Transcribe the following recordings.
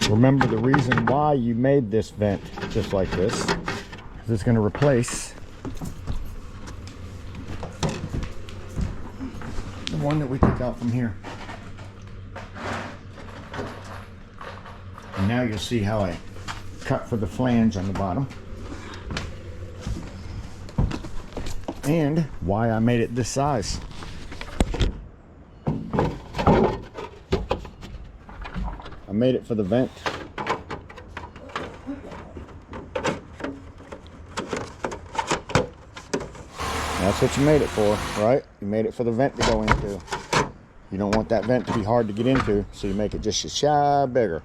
Remember, the reason why you made this vent just like this is it's going to replace the one that we took out from here. And now you'll see how I cut for the flange on the bottom and why I made it this size. I made it for the vent. That's what you made it for, right? You made it for the vent to go into. You don't want that vent to be hard to get into, so you make it just a shy bigger.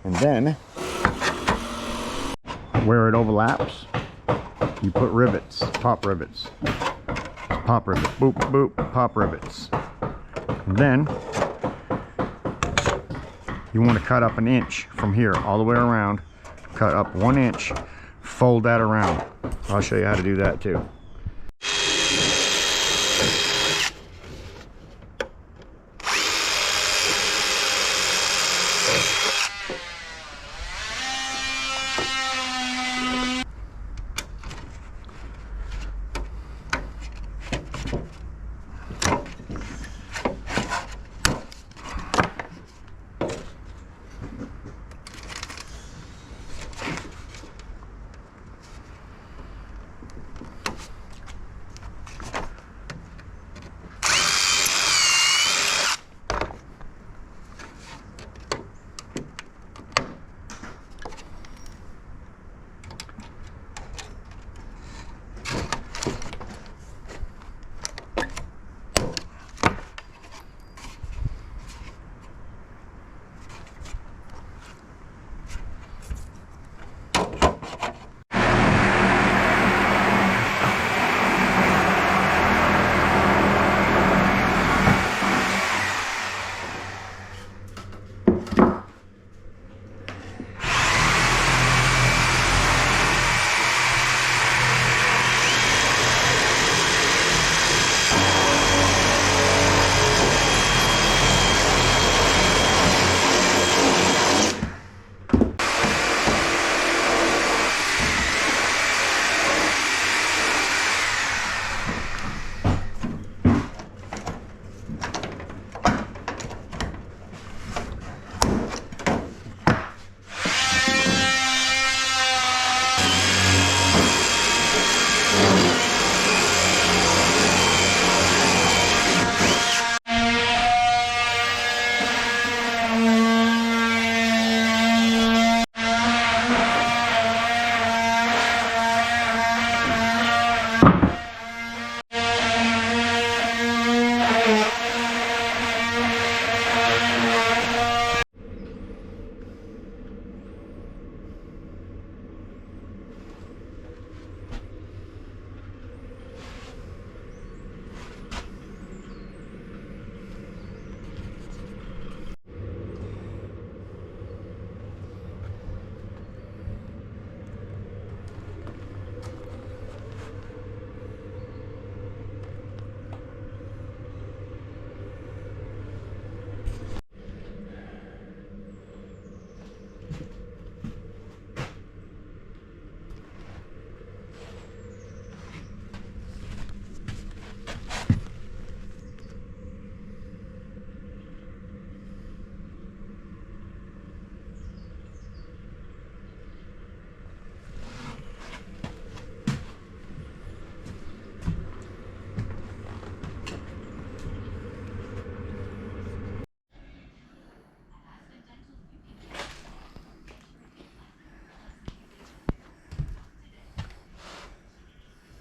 And then, where it overlaps, you put rivets, pop rivets. Pop rivets, boop, boop, pop rivets. And then, you want to cut up an inch from here all the way around. Cut up 1 inch, fold that around. I'll show you how to do that too.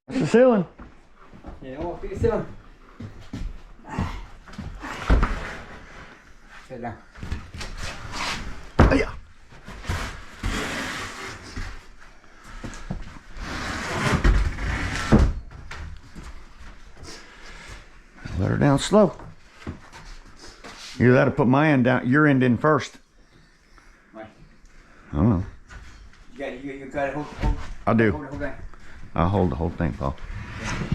The ceiling. Yeah, I want to fix the ceiling. Sit down. Oh, yeah. Let her down slow. You got to put my end down, your end in first. Right. I don't know. You got it. Hold. I do. Hold that. I'll hold the whole thing, Paul.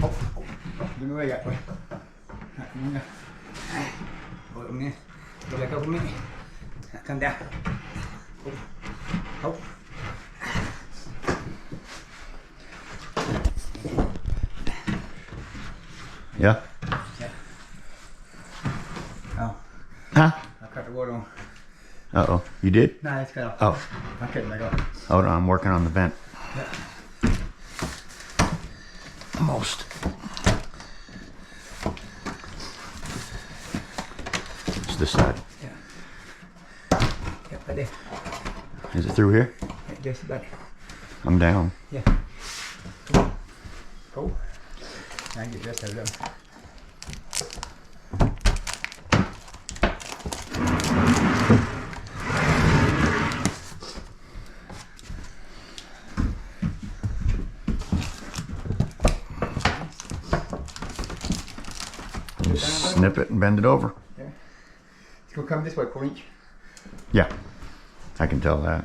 Hold. Give me where you got. Hold it in there. Go back over me. Come down. Oh. Yeah? Yeah. Oh, Huh? I cut the water on. Uh-oh. You did? No, it's cut off. Oh. I couldn't let go. Hold on, I'm working on the vent. Yeah. Almost. It's this side. Yeah. Yeah, right there. Is it through here? Yeah, just about. I'm down. Yeah. Cool. Cool. I can get this out of them. Just snip it and bend it over. Yeah. It's gonna come this way, 4 inch. Yeah, I can tell that.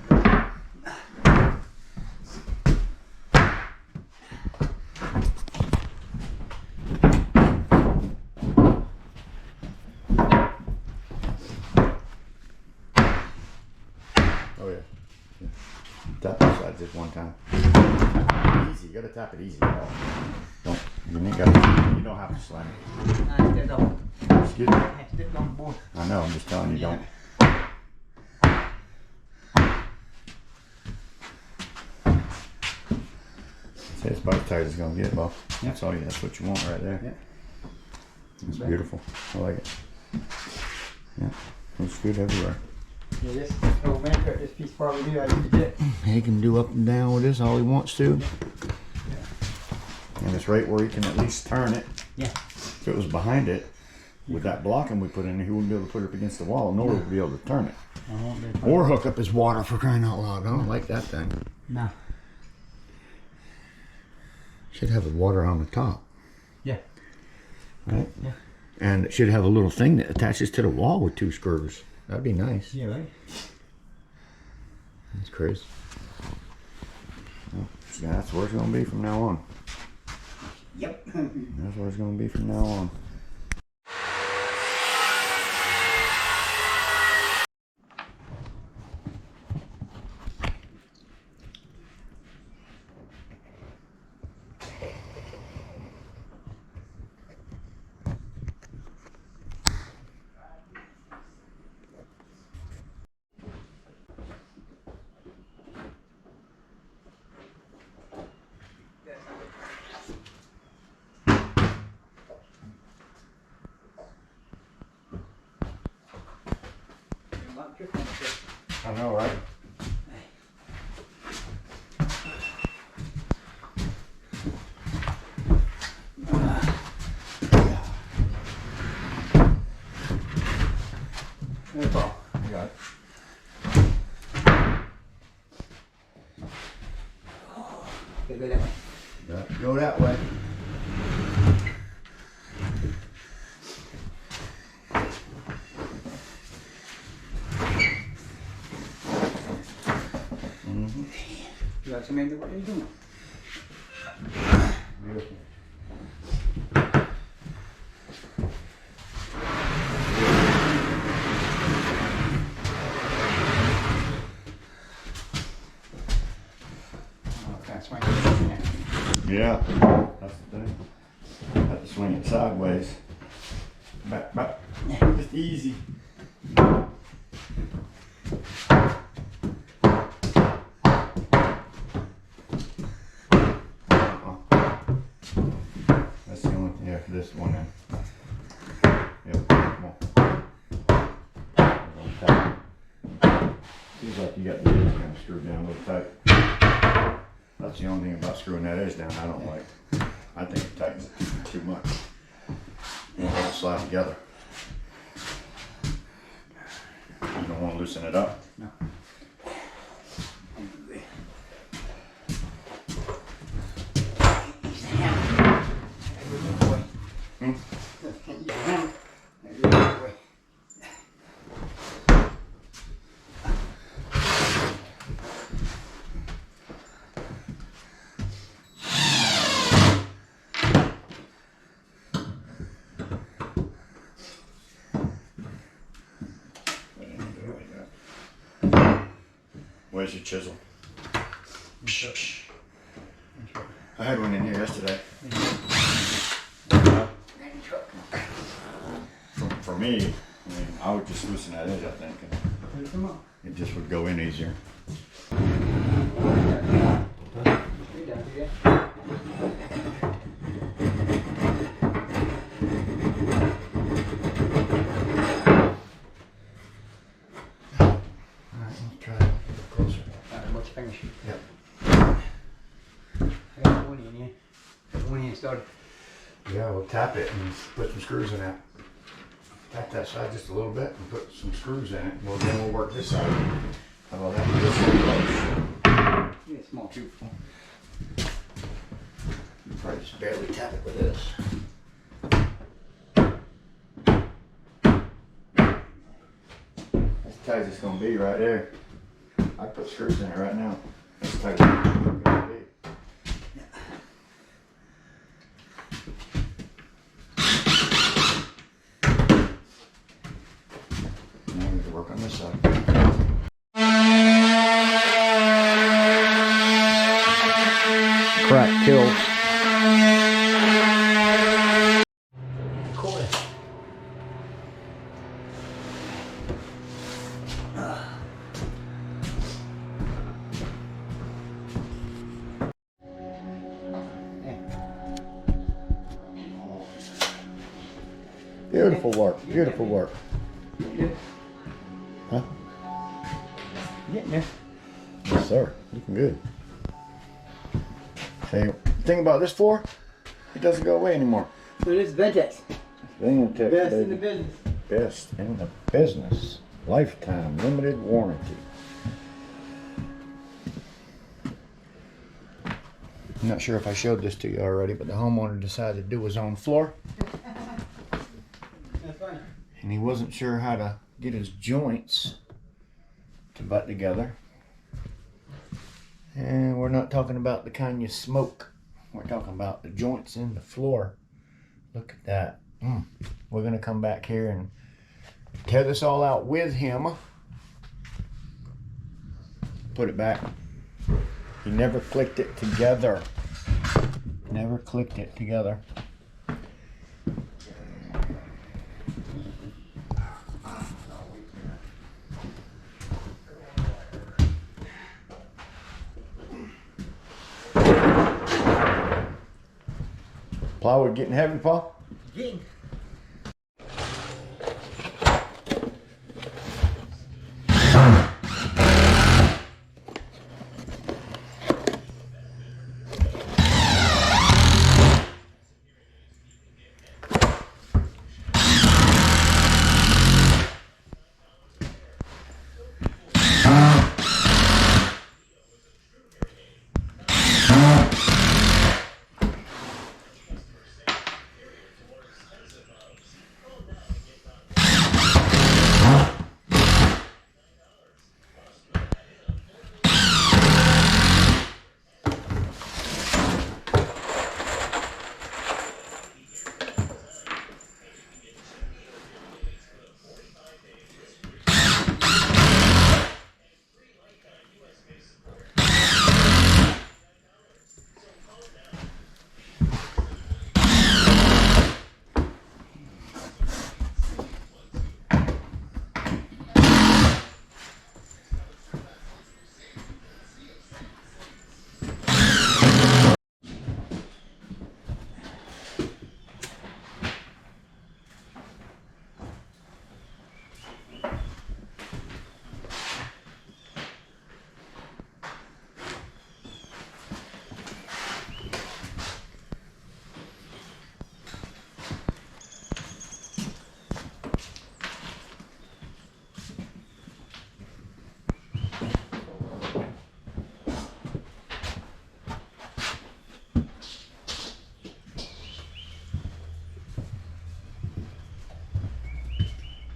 Oh yeah. Tap the sides just one time. Easy, you gotta tap it easy. Don't, you don't have to slam it. I stepped off. Excuse me. I stepped on the board. I know, I'm just telling you, don't. See, it's about as tight as it's gonna get, Bo. That's all you, that's what you want right there. Yeah. It's beautiful. I like it. Yeah, looks good everywhere. Yeah, this old man cut this piece part we do. I used it. He can do up and down with this all he wants to. And it's right where he can at least turn it. Yeah. If it was behind it, with that blocking we put in there, he wouldn't be able to put it up against the wall, nor would he be able to turn it. Or hook up his water, for crying out loud. I don't like that thing. No. Should have the water on the top. Yeah. Right? Yeah. And it should have a little thing that attaches to the wall with 2 screws. That'd be nice. Yeah, right. That's crazy. Well, yeah, that's where it's going to be from now on. Yep. That's where it's going to be from now on. I know, right? That's all. You got it. Okay, go that way. Go that way. You got some idea what you're doing? Beautiful. Yeah, that's the thing. Have to swing it sideways. Back, back. Just easy. That's the only, yeah, for this one then. Yep, come on. Seems like you got the edge kind of screwed down a little tight. That's the only thing about screwing that edge down I don't like. I think it tightens it too much. You don't want it to slide together. You don't want to loosen it up. No. Where's your chisel? I had one in here yesterday. For me, I mean, I would just loosen that edge, I think. And it just would go in easier. Yeah, we'll tap it and put some screws in it. Tap that side just a little bit and put some screws in it. Well, then we'll work this side. How about that? This one close. Yeah, small tube. You probably just barely tap it with this. That's tight as it's gonna be right there. I put screws in it right now. That's tight as it's gonna be. Now we need to work on this side. Crack kills. Beautiful work, beautiful work. Huh? Getting there. Yes, sir. Looking good. Hey, the thing about this floor, it doesn't go away anymore. So this is Advantech. Advantech, Best in the baby. business. Best in the business. Lifetime, limited warranty. I'm not sure if I showed this to you already, but the homeowner decided to do his own floor. That's funny. And he wasn't sure how to get his joints to butt together. And we're not talking about the kind you smoke. We're talking about the joints in the floor. Look at that. We're gonna come back here and tear this all out with him. Put it back. He never clicked it together. Never clicked it together. Plywood getting heavy, Paul? Getting.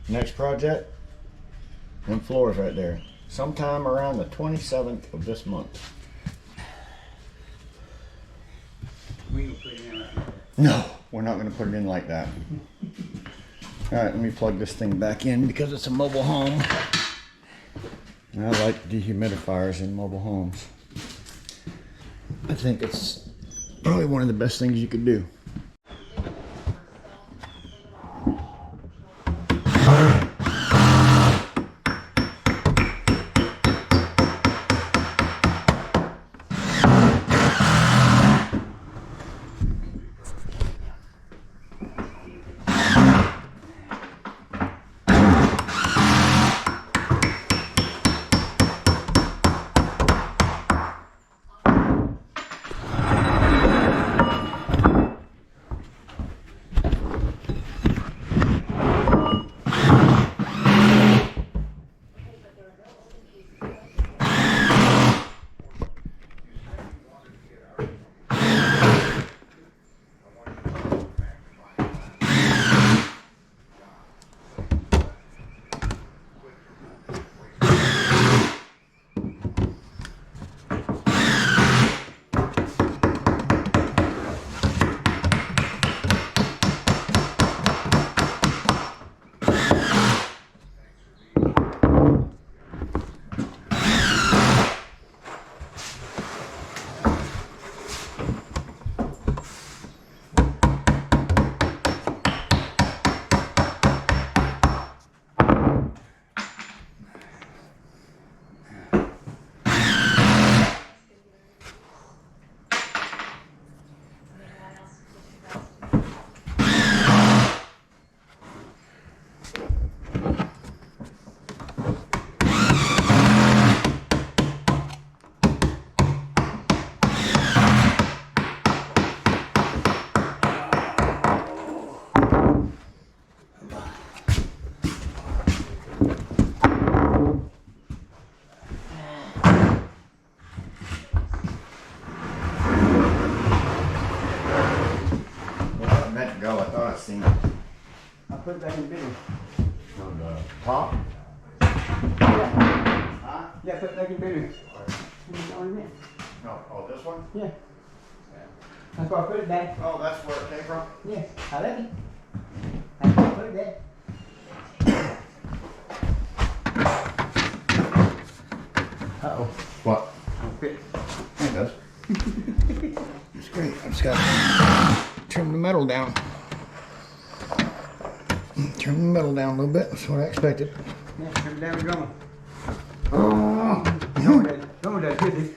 Next project, them floors right there. Sometime around the 27th of this month. We can put it in right now. No, we're not gonna put it in like that. All right, let me plug this thing back in because it's a mobile home. I like dehumidifiers in mobile homes. I think it's probably one of the best things you could do. I put it back in the bin. On the top? Yeah. Huh? Yeah, put it back in the bin. No. Oh, this one? Yeah. That's where I put it back. Oh, that's where it came from? Yeah, I left it. That's where I put it back. Uh-oh. What? Okay. It does. It's great. I just got to trim the metal down. Trim the metal down a little bit. That's what I expected. Yeah, turn it down the drummer. Oh. Drummer does good, this.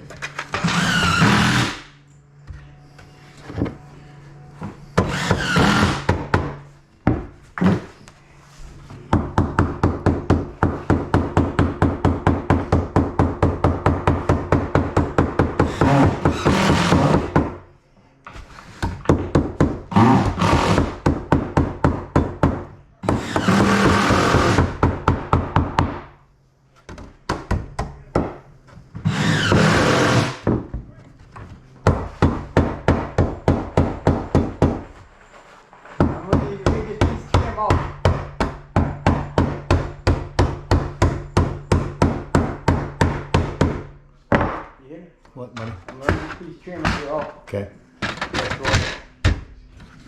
What, buddy? I'm learning this piece of trim up here off. Okay. That's right.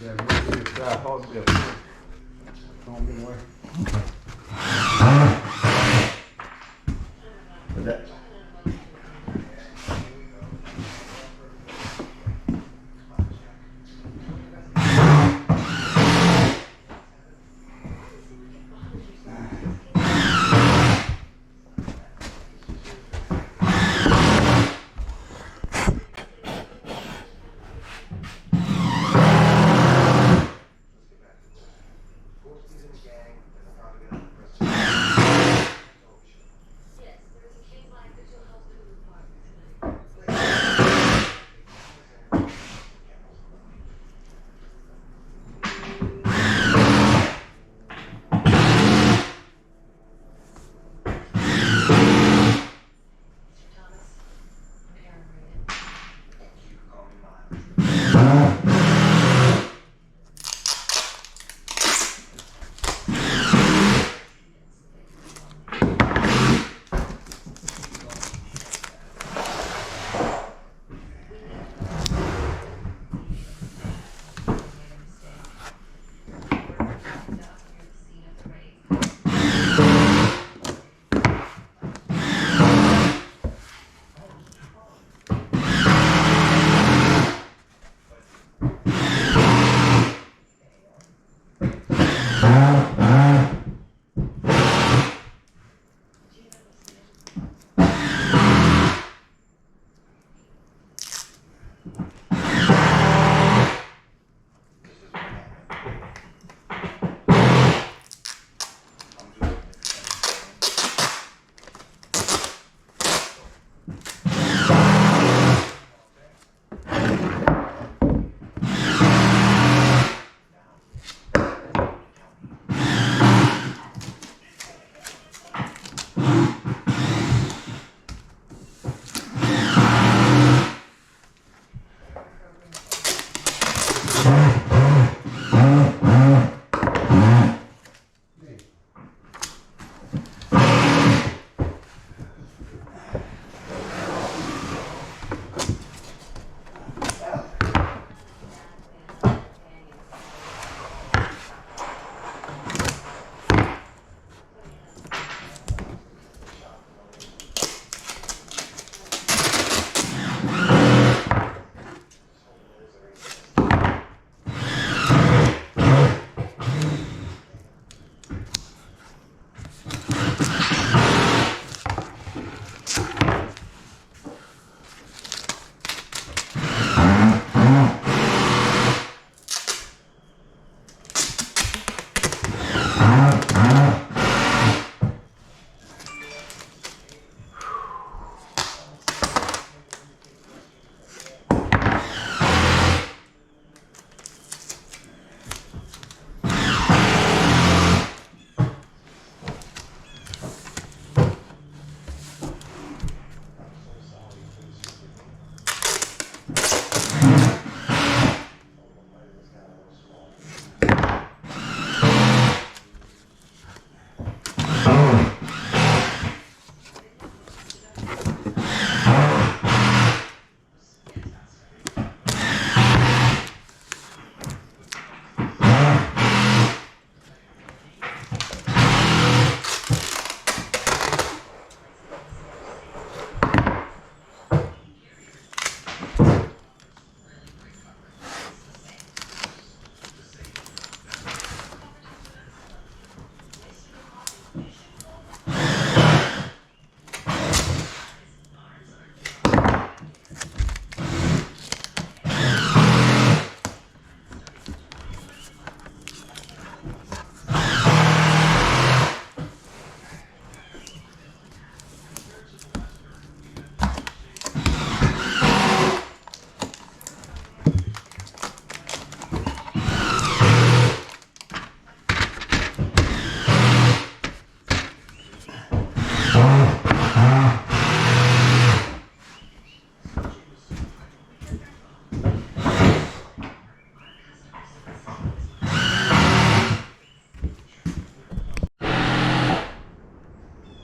Yeah, we'll do this dry hog bill. Don't be worried. With that.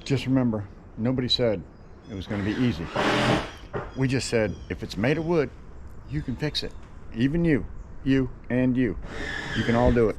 Just remember, nobody said it was going to be easy. We just said, if it's made of wood, you can fix it. Even you and you. You can all do it.